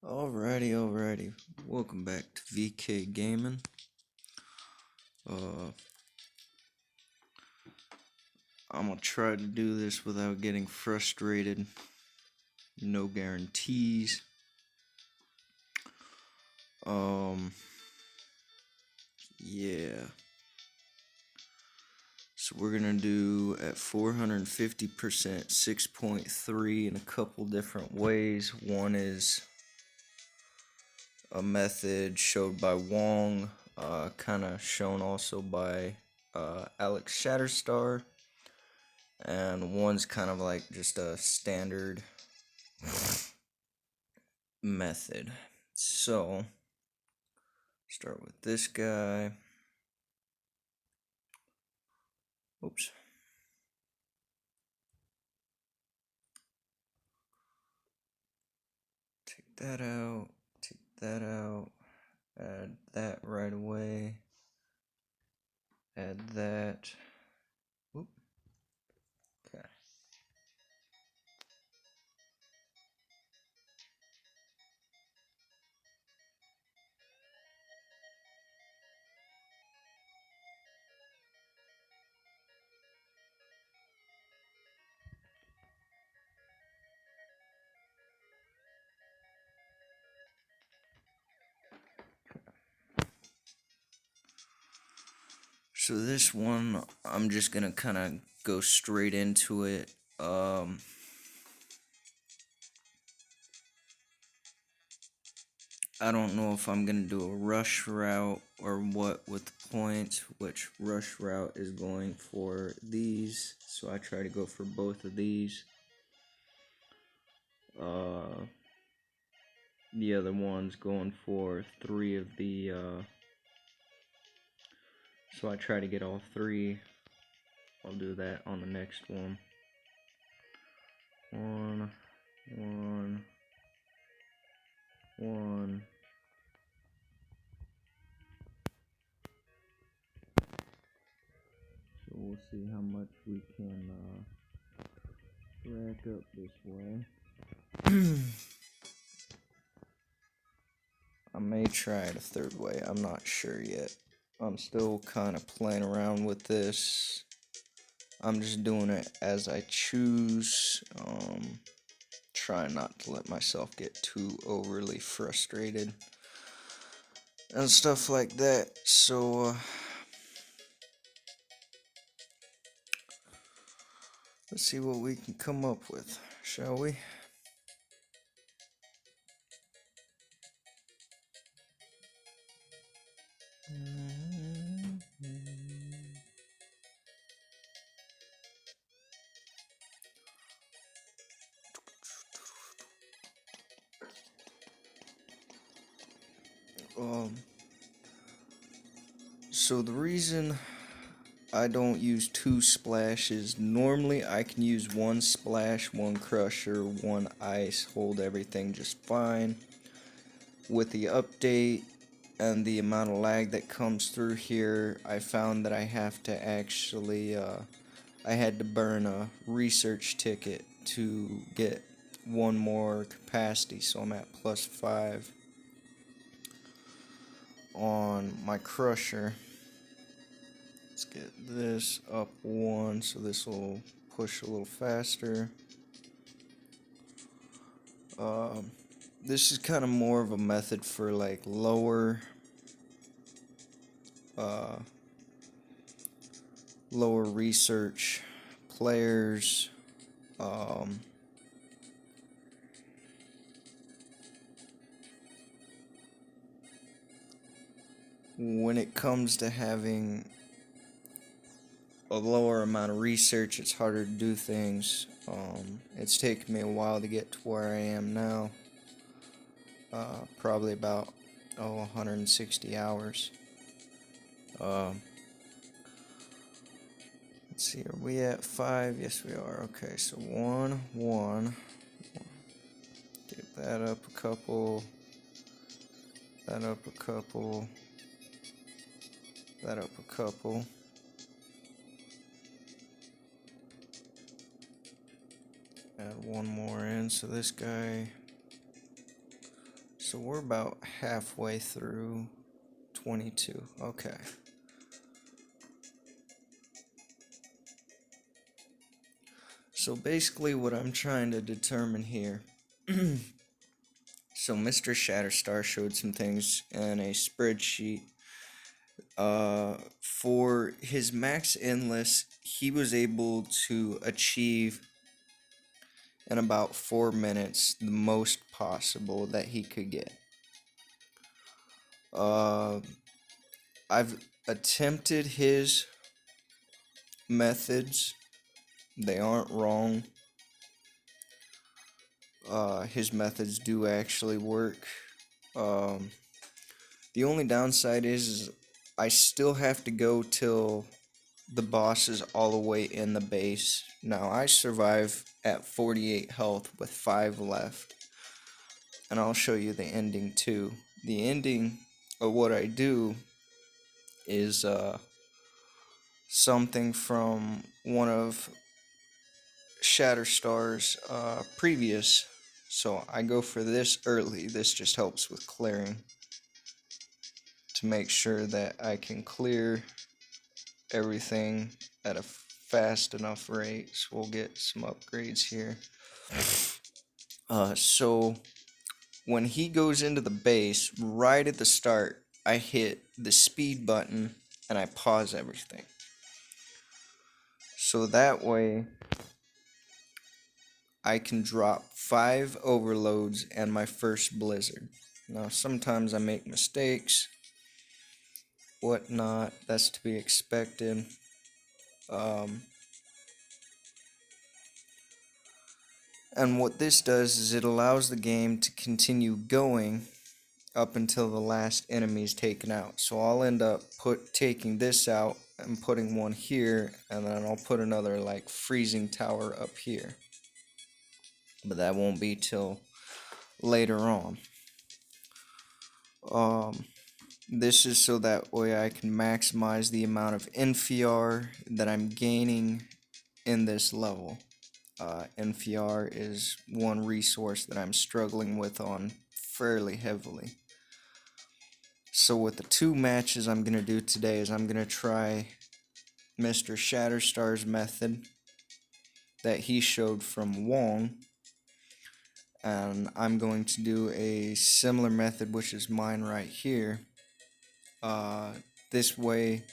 Alrighty. Welcome back to VK Gaming. I'm gonna try to do this without getting frustrated. No guarantees. Yeah. So we're gonna do at 450% 6.3 in a couple different ways. One is a method showed by Wong, kind of shown also by Alex Shatterstar, and one's kind of like just a standard method. So, start with this guy. Oops. Take that out, add that right away, add that. Whoop. Okay. So this one, I'm just gonna kind of go straight into it. I don't know if I'm gonna do a rush route or what with the points, which rush route is going for these. So I try to go for both of these. The other one's going for 3 of the, so I try to get all 3. I'll do that on the next one. One. So we'll see how much we can rack up this way. I may try it a third way. I'm not sure yet. I'm still kind of playing around with this. I'm just doing it as I choose. Try not to let myself get too overly frustrated and stuff like that. So, let's see what we can come up with, shall we? So the reason I don't use 2 splashes, normally I can use 1 splash, 1 crusher, 1 ice, hold everything just fine. With the update and the amount of lag that comes through here, I found that I have to actually, I had to burn a research ticket to get 1 more capacity, so I'm at +5 on my crusher. Let's get this up 1, so this will push a little faster. This is kind of more of a method for like lower research players. When it comes to having a lower amount of research, it's harder to do things. It's taken me a while to get to where I am now. Probably about 160 hours. Let's see, are we at 5? Yes, we are. Okay, so 1. Get that up a couple. That up a couple. That up a couple. Add 1 more in, so this guy So we're about halfway through 22. Okay. So basically what I'm trying to determine here. So Mr. Shatterstar showed some things in a spreadsheet. For his max endless, he was able to achieve in about 4 minutes the most possible that he could get. I've attempted his methods. They aren't wrong. His methods do actually work. The only downside is I still have to go till the boss is all the way in the base. Now I survive at 48 health with 5 left. And I'll show you the ending too. The ending of what I do is something from one of Shatterstar's previous. So I go for this early. This just helps with clearing to make sure that I can clear everything at a fast enough rate. So we'll get some upgrades here. So when he goes into the base, right at the start, I hit the speed button and I pause everything. So that way I can drop 5 overloads and my first blizzard. Now sometimes I make mistakes, whatnot, that's to be expected. And what this does is it allows the game to continue going up until the last enemy is taken out. So I'll end up taking this out and putting one here, and then I'll put another like freezing tower up here. But that won't be till later on. This is so that way I can maximize the amount of NFR that I'm gaining in this level. NFR is one resource that I'm struggling with on fairly heavily. So with the 2 matches I'm going to do today is I'm going to try Mr. Shatterstar's method that he showed from Wong. And I'm going to do a similar method, which is mine right here. This way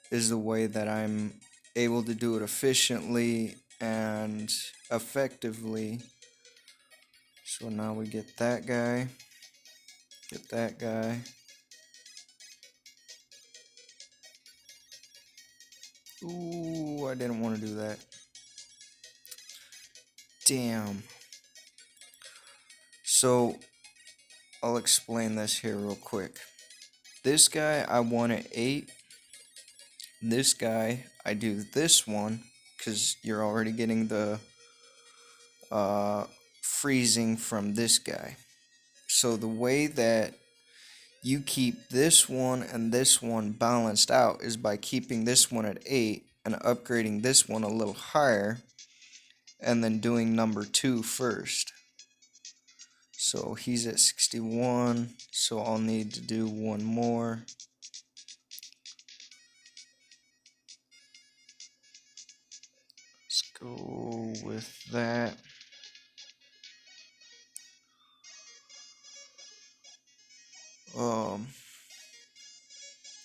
is the way that I'm able to do it efficiently and effectively. So now we get that guy, get that guy. Ooh, I didn't want to do that. Damn. So I'll explain this here real quick. This guy I won at 8. This guy I do this one because you're already getting the freezing from this guy. So the way that you keep this one and this one balanced out is by keeping this one at 8 and upgrading this one a little higher and then doing number 2 first. So he's at 61, so I'll need to do one more. Let's go with that.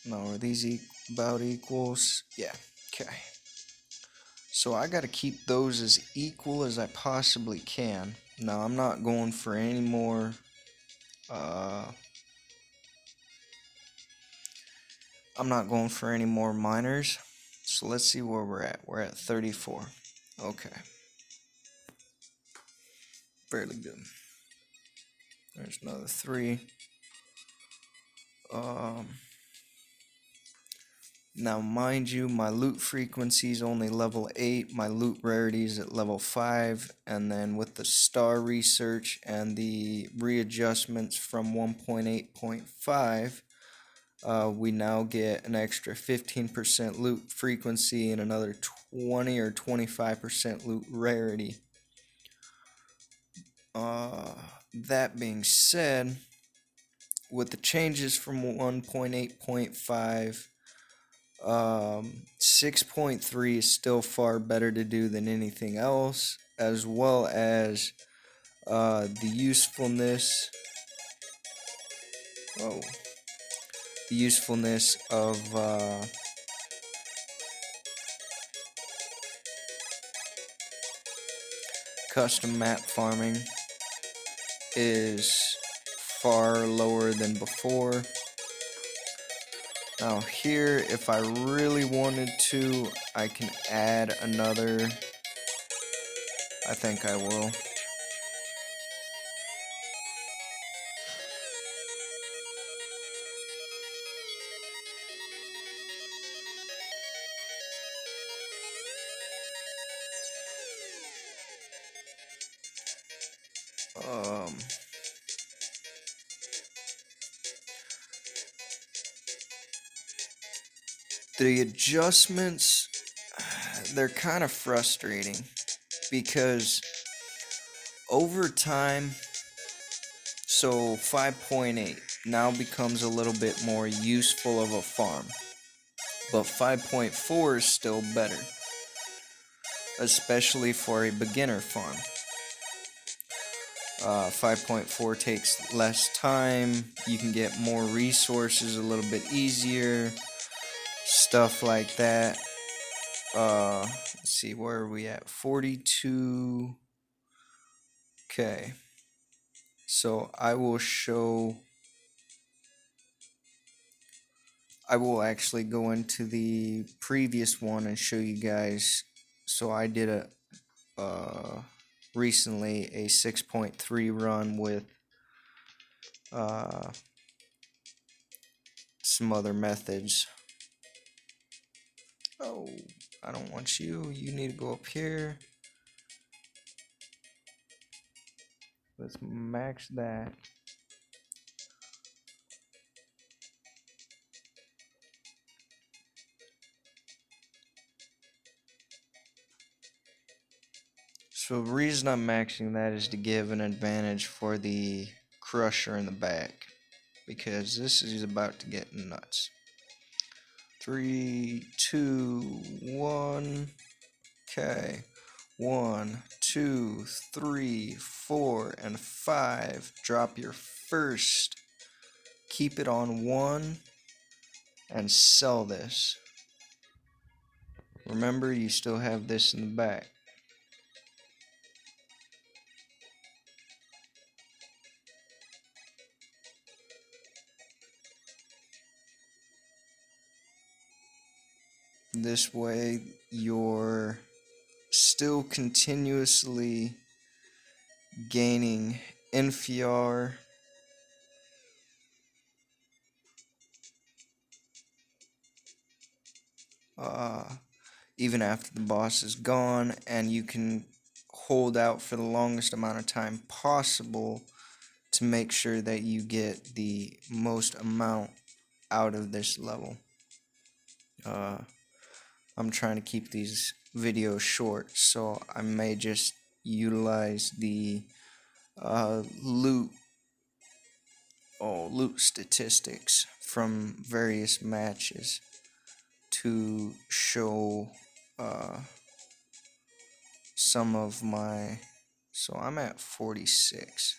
Now are these about equals? Yeah, okay. So I gotta keep those as equal as I possibly can. Now I'm not going for any more minors. So let's see where we're at. We're at 34. Okay. Fairly good. There's another 3. Now mind you, my loot frequency is only level 8, my loot rarity is at level 5, and then with the star research and the readjustments from 1.8.5, we now get an extra 15% loot frequency and another 20 or 25% loot rarity. That being said, with the changes from 1.8.5, 6.3 is still far better to do than anything else, as well as the usefulness. Oh, the usefulness of custom map farming is far lower than before. Now here, if I really wanted to, I can add another. I think I will. The adjustments, they're kind of frustrating because over time, so 5.8 now becomes a little bit more useful of a farm, but 5.4 is still better, especially for a beginner farm. 5.4 takes less time, you can get more resources a little bit easier, stuff like that. Let's see, where are we at? 42. Okay. So I will actually go into the previous one and show you guys. So I did a recently a 6.3 run with some other methods. Oh, I don't want you. You need to go up here. Let's max that. So the reason I'm maxing that is to give an advantage for the crusher in the back, because this is about to get nuts. 3, 2, 1. Okay. 1, 2, 3, 4, and 5. Drop your first. Keep it on 1 and sell this. Remember, you still have this in the back. This way, you're still continuously gaining NFR. Even after the boss is gone, and you can hold out for the longest amount of time possible to make sure that you get the most amount out of this level. I'm trying to keep these videos short, so I may just utilize the loot statistics from various matches to show some of my. So I'm at 46.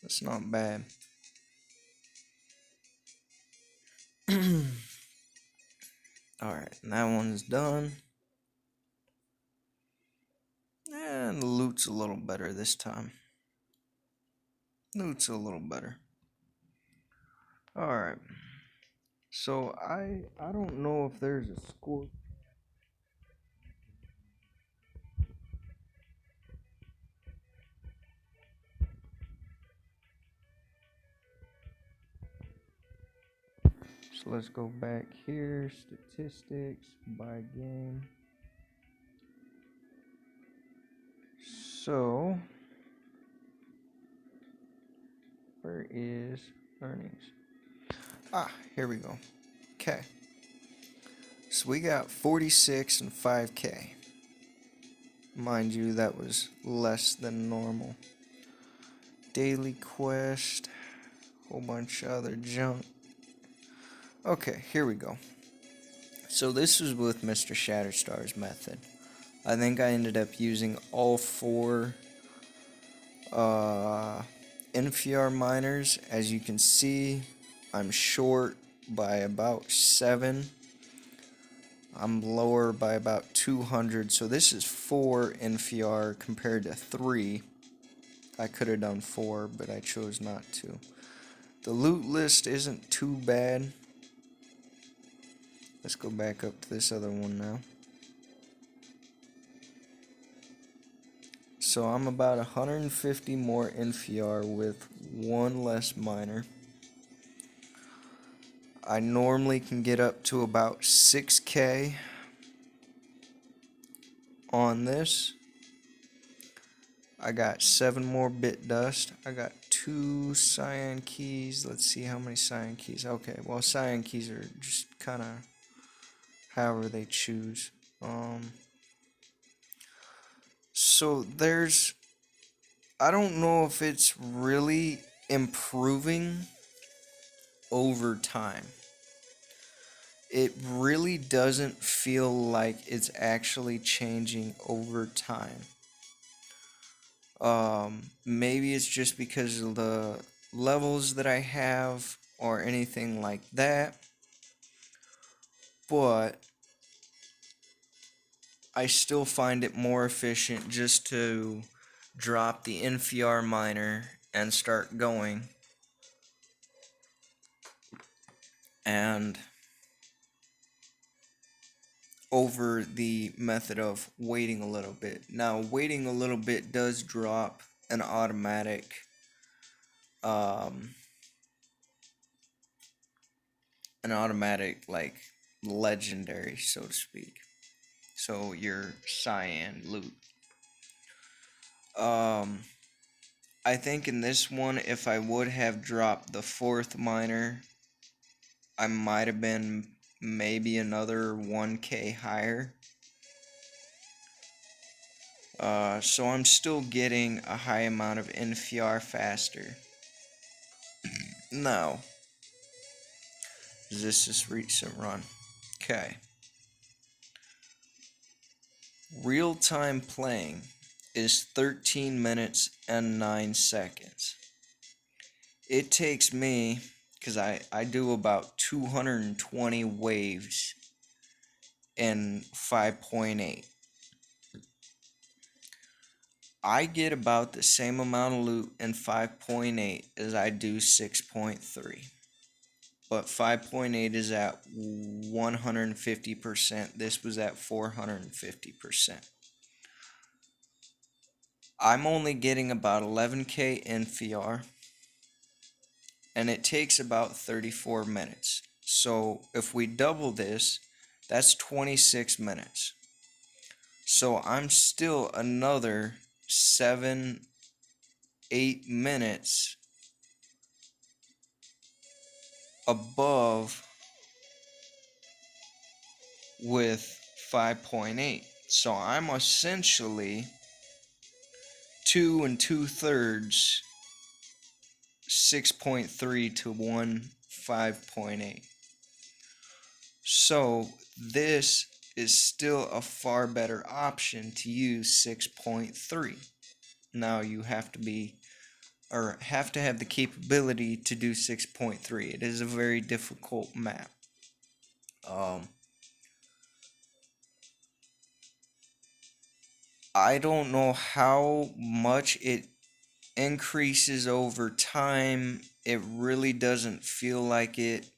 That's not bad. Alright, that one's done. And the loot's a little better this time. Loot's a little better. Alright. So I don't know if there's a score. So let's go back here, statistics by game. So where is earnings? Here we go. Okay. So we got 46 and 5K. Mind you, that was less than normal. Daily quest, whole bunch of other junk. Okay, here we go. So this was with Mr. Shatterstar's method. I think I ended up using all 4 NFR miners. As you can see, I'm short by about 7. I'm lower by about 200, so this is 4 NFR compared to 3. I could have done 4, but I chose not to. The loot list isn't too bad. Let's go back up to this other one now. So I'm about 150 more NFR with 1 less miner. I normally can get up to about 6K on this. I got 7 more bit dust. I got 2 cyan keys. Let's see how many cyan keys. Okay, well, cyan keys are just kind of however they choose. So there's, I don't know if it's really improving over time. It really doesn't feel like it's actually changing over time. Maybe it's just because of the levels that I have or anything like that, but I still find it more efficient just to drop the NFR miner and start going, and over the method of waiting a little bit. Now, waiting a little bit does drop an automatic like legendary, so to speak. So your cyan loot. I think in this one, if I would have dropped the 4th miner, I might have been maybe another 1K higher. So I'm still getting a high amount of NFR faster. Now, this is recent run. Okay. Real-time playing is 13 minutes and 9 seconds. It takes me, because I do about 220 waves in 5.8. I get about the same amount of loot in 5.8 as I do 6.3. But 5.8 is at 150%. This was at 450%. I'm only getting about 11K NFR, and it takes about 34 minutes. So if we double this, that's 26 minutes. So I'm still another 7-8 minutes above with 5.8. So I'm essentially 2 2/3 6.3 to 1 5.8. So this is still a far better option to use 6.3. Now you have to have the capability to do 6.3. It is a very difficult map. I don't know how much it increases over time. It really doesn't feel like it.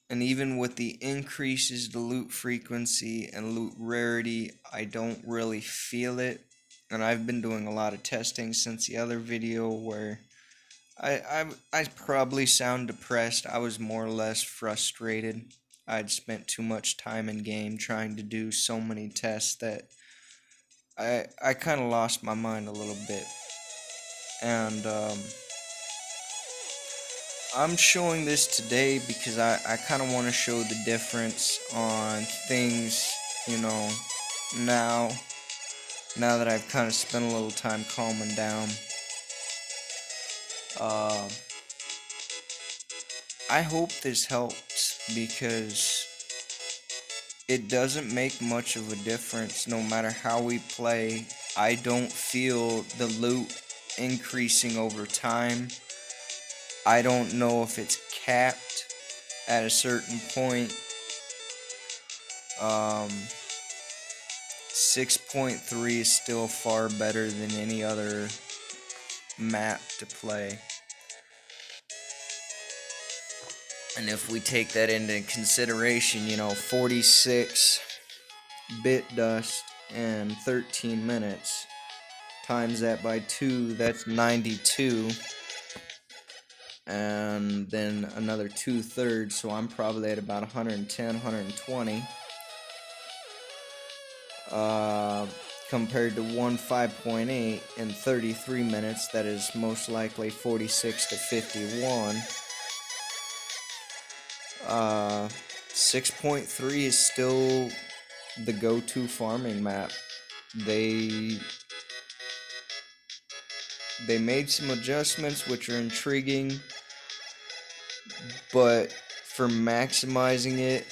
And even with the increases to loot frequency and loot rarity, I don't really feel it. And I've been doing a lot of testing since the other video where I probably sound depressed. I was more or less frustrated. I'd spent too much time in game trying to do so many tests that I kind of lost my mind a little bit. And I'm showing this today because I kind of want to show the difference on things, now now that I've kind of spent a little time calming down. I hope this helps because it doesn't make much of a difference no matter how we play. I don't feel the loot increasing over time. I don't know if it's capped at a certain point. 6.3 is still far better than any other map to play. And if we take that into consideration, 46 bit dust and 13 minutes, times that by 2, that's 92. And then another 2/3, so I'm probably at about 110, 120. Compared to 1.5.8 in 33 minutes, that is most likely 46 to 51. 6.3 is still the go-to farming map. They made some adjustments which are intriguing, but for maximizing it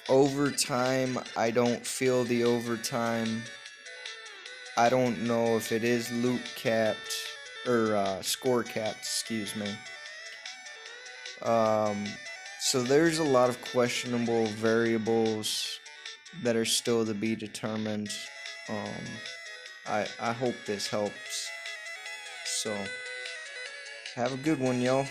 overtime, I don't feel the overtime. I don't know if it is loot capped or score capped, excuse me. So there's a lot of questionable variables that are still to be determined. I hope this helps. So have a good one, y'all.